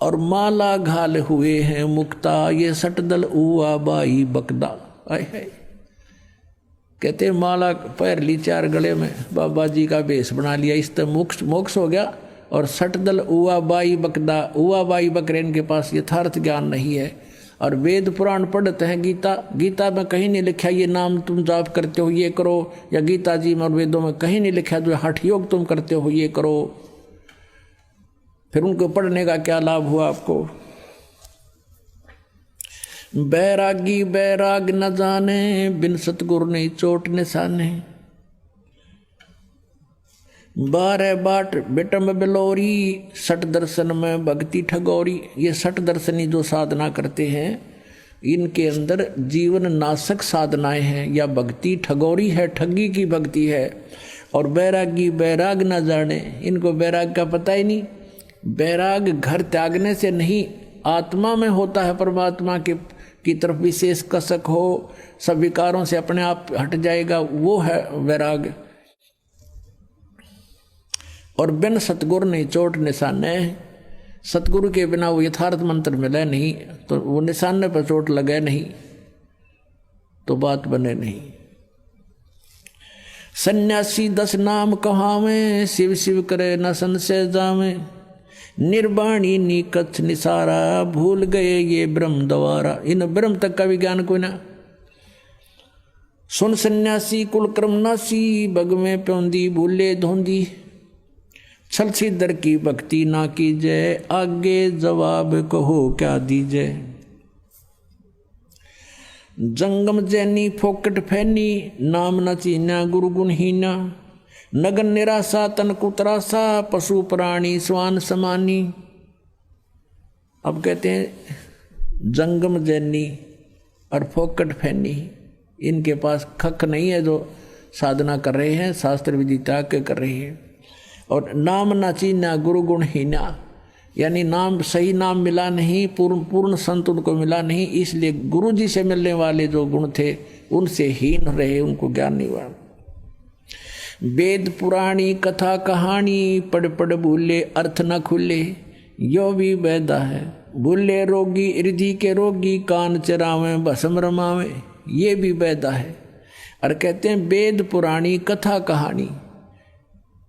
और माला घाल हुए हैं मुक्ता, ये सटदल उआ बाई बकदा। आए है कहते माला पैर ली चार गले में, बाबा जी का भेष बना लिया, इस तरह मोक्ष मोक्ष हो गया। और सटदल उआ बाई बकदा, उआ बाई बकरे इनके पास यथार्थ ज्ञान नहीं है। और वेद पुराण पढ़ते हैं, गीता में कहीं नहीं लिखा ये नाम तुम जाप करते हो ये करो, या गीता जी में और वेदों में कहीं नहीं लिखा जो हठ योग तुम करते हो ये करो। फिर उनको पढ़ने का क्या लाभ हुआ आपको? बैरागी बैराग न जाने, बिन सतगुरु नहीं चोट निशाने। 12 बाट बेटम बिलोरी, सठ दर्शन में भक्ति ठगोरी। ये सठ दर्शनी जो साधना करते हैं इनके अंदर जीवन नाशक साधनाएं हैं, या भक्ति ठगोरी है, ठगी की भक्ति है। और बैरागी बैराग न जाने, इनको बैराग का पता ही नहीं। बैराग घर त्यागने से नहीं, आत्मा में होता है, परमात्मा की तरफ विशेष कसक हो, सब विकारों से अपने आप हट जाएगा, वो है वैराग। और बिन सतगुरु नहीं चोट निशाने, सतगुरु के बिना वो यथार्थ मंत्र मिले नहीं, तो वो निशाने पर चोट लगे नहीं तो बात बने नहीं। सन्यासी 10 नाम कहावे, शिव शिव करे न संशय जावे। निर्वाणी निकच निसारा, भूल गए ये ब्रह्म द्वारा। इन ब्रह्म तक का विज्ञान कोई ना। सुन सन्यासी कुल क्रम नासी, बग में प्योंदी भूले धोंदी। छल सिद्धर की भक्ति ना कीजय, आगे जवाब कहो क्या दीजय। जंगम जैनी फोकट फैनी, नाम न चीना गुरु गुणहीना। नगन निराशा तन कुतरासा, पशु प्राणी स्वान समानी। अब कहते हैं जंगम जैनी और फोकट फैनी, इनके पास खक नहीं है जो साधना कर रहे हैं, शास्त्र विधि त्याग के कर रहे हैं। और नाम ना चीना गुरु गुणहीना, यानी नाम सही नाम मिला नहीं, पूर्ण संत उनको मिला नहीं, इसलिए गुरु जी से मिलने वाले जो गुण थे उनसे हीन रहे, उनको ज्ञान नहीं हुआ। वेद पुराणी कथा कहानी, पढ़ पढ़ भूले अर्थ न खुले। यो भी वैदा है भूले रोगी, हृदय के रोगी, कान चरावे भस्म रमावे। ये भी वैदा है। और कहते हैं वेद पुराणी कथा कहानी,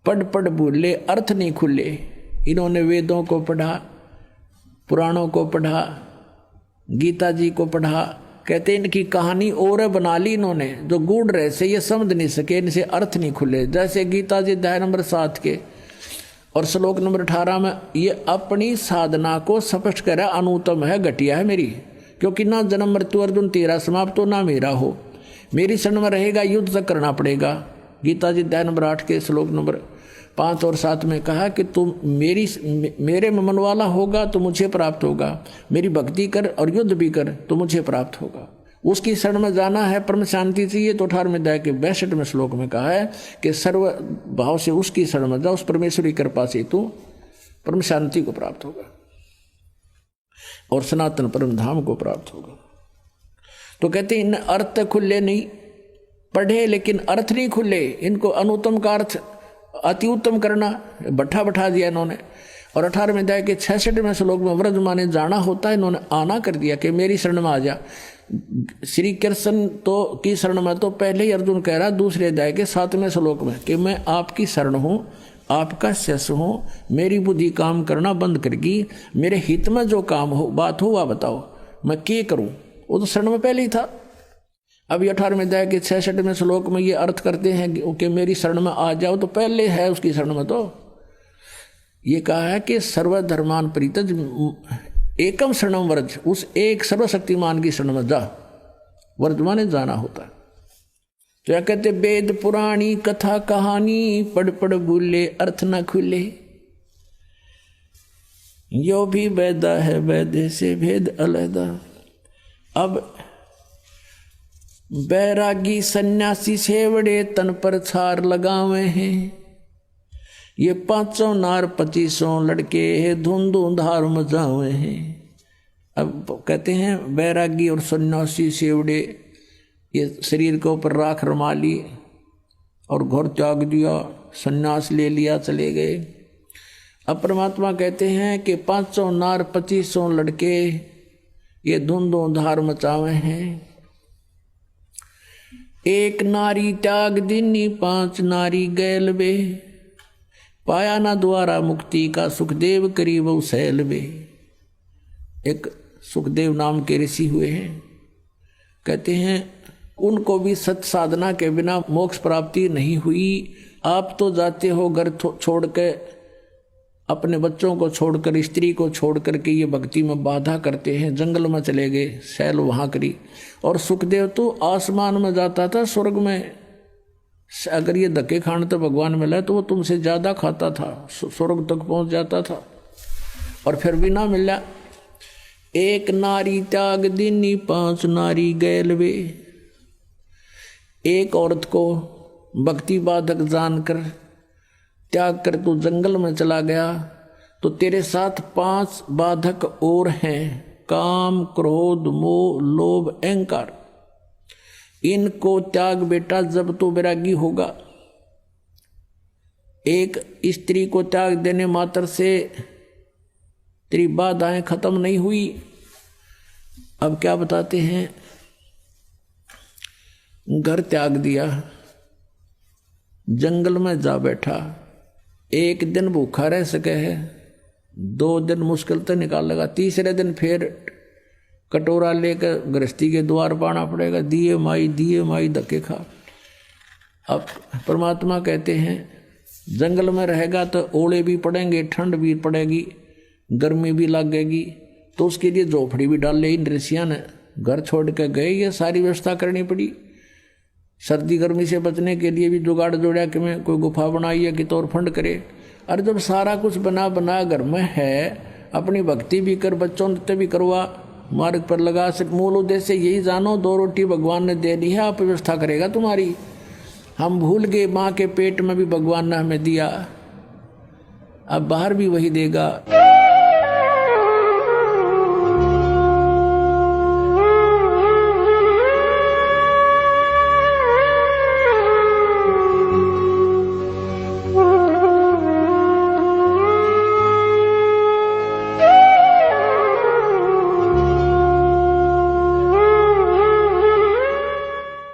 पढ़ पढ़ भूले अर्थ नहीं खुले। इन्होंने वेदों को पढ़ा, पुराणों को पढ़ा, गीता जी को पढ़ा, कहते हैं इनकी कहानी और बना ली इन्होंने, जो गूढ़ रहे से ये समझ नहीं सके, इनसे अर्थ नहीं खुले। जैसे गीता जी अध्याय नंबर 7 के और श्लोक नंबर 18 में ये अपनी साधना को स्पष्ट कर रहा, अनुत्तम है, घटिया है मेरी, क्योंकि ना जन्म मृत्यु अर्जुन तेरा समाप्त हो ना मेरा हो, मेरी शरण में रहेगा, युद्ध तक करना पड़ेगा। गीता जी अध्याय नंबर 8 के श्लोक नंबर 5 और 7 में कहा कि तुम मेरे में मन वाला होगा तो मुझे प्राप्त होगा, मेरी भक्ति कर और युद्ध भी कर तो मुझे प्राप्त होगा। उसकी शरण में जाना है, परम शांति चाहिए तो 18वें अध्याय के 62वें श्लोक में कहा है कि सर्व भाव से उसकी शरण में जाओ, उस परमेश्वरी कृपा से तू परम शांति को प्राप्त होगा और सनातन परम धाम को प्राप्त होगा। तो कहते हैं इन अर्थ खुले नहीं, पढ़े लेकिन अर्थ नहीं खुले। इनको अनुत्तम का अर्थ अति उत्तम करना बैठा दिया इन्होंने। और 18वें अध्याय के 66वें श्लोक में व्रज माने जाना होता है, इन्होंने आना कर दिया कि मेरी शरण में आ जा। श्री कृष्ण तो की शरण में तो पहले ही अर्जुन कह रहा दूसरे अध्याय के 7वें श्लोक में कि मैं आपकी शरण हूँ, आपका शिष्य हूँ, मेरी बुद्धि काम करना बंद करगी, मेरे हित में जो काम हो बात हो वह बताओ, मैं क्या करूँ। वो तो शरण में पहले ही था। अभी 18वें अध्याय के 66वें श्लोक में ये अर्थ करते हैं कि मेरी शरण में आ जाओ, तो पहले है उसकी शरण में। तो ये कहा है कि सर्वधर्मान परित्यज एकम शरणम व्रज, उस एक सर्वशक्तिमान की शरण में जा, व्रज माने जाना होता है। तो क्या कहते वेद पुराणी कथा कहानी, पढ़ पढ़ भूले अर्थ न खुले। यो भी वैदा है वैदे से भेद अलहदा। अब बैरागी सन्यासी सेवड़े तन पर छार लगावे हैं, ये 500 नार 2500 लड़के धुन धार मचावे हैं। अब कहते हैं बैरागी और सन्यासी सेवड़े ये शरीर के ऊपर राख रमा ली और घर त्याग दिया, सन्यास ले लिया, चले गए। अब परमात्मा कहते हैं कि 500 नार 2500 लड़के ये धुंधों धार मचावे हैं। एक नारी त्याग दीनी 5 नारी गैल बे, पाया ना द्वारा मुक्ति का सुखदेव करीब सैल बे। एक सुखदेव नाम के ऋषि हुए हैं, कहते हैं उनको भी सत साधना के बिना मोक्ष प्राप्ति नहीं हुई। आप तो जाते हो घर छोड़ के, अपने बच्चों को छोड़कर, स्त्री को छोड़कर के ये भक्ति में बाधा करते हैं, जंगल में चले गए, शैल वहाँ करी। और सुखदेव तो आसमान में जाता था, स्वर्ग में। अगर ये धक्के खाने तो भगवान मिला तो वो तुमसे ज़्यादा खाता था, स्वर्ग तक पहुँच जाता था, और फिर भी ना मिला। एक नारी त्याग दीनी 5 नारी गैल वे। एक औरत को भक्ति बाधक जानकर त्याग कर तू जंगल में चला गया, तो तेरे साथ 5 बाधक और हैं, काम क्रोध मोह लोभ अहंकार। इनको त्याग बेटा जब तो वैरागी होगा। एक स्त्री को त्याग देने मात्र से तेरी बाधाएं खत्म नहीं हुई। अब क्या बताते हैं, घर त्याग दिया, जंगल में जा बैठा, 1 दिन भूखा रह सके है, 2 दिन मुश्किल तो निकाल लेगा, तीसरे दिन फिर कटोरा लेकर गृहस्थी के द्वार पाना पड़ेगा, दिए माई धक्के खा। अब परमात्मा कहते हैं जंगल में रहेगा तो ओले भी पड़ेंगे, ठंड भी पड़ेगी, गर्मी भी लगेगी, तो उसके लिए झोपड़ी भी डाल ली। इन ऋषियों ने घर छोड़ के गए, ये सारी व्यवस्था करनी पड़ी। सर्दी गर्मी से बचने के लिए भी जुगाड़ जोड़ा कि मैं कोई गुफा बनाई है कि तौर फंड करे। और जब सारा कुछ बना घर में है, अपनी भक्ति भी कर, बच्चों नृत्य भी करवा, मार्ग पर लगा सक। मूल उद्देश्य यही जानो, 2 रोटी भगवान ने दे दी है, आप व्यवस्था करेगा तुम्हारी। हम भूल गए माँ के पेट में भी भगवान ने हमें दिया, अब बाहर भी वही देगा।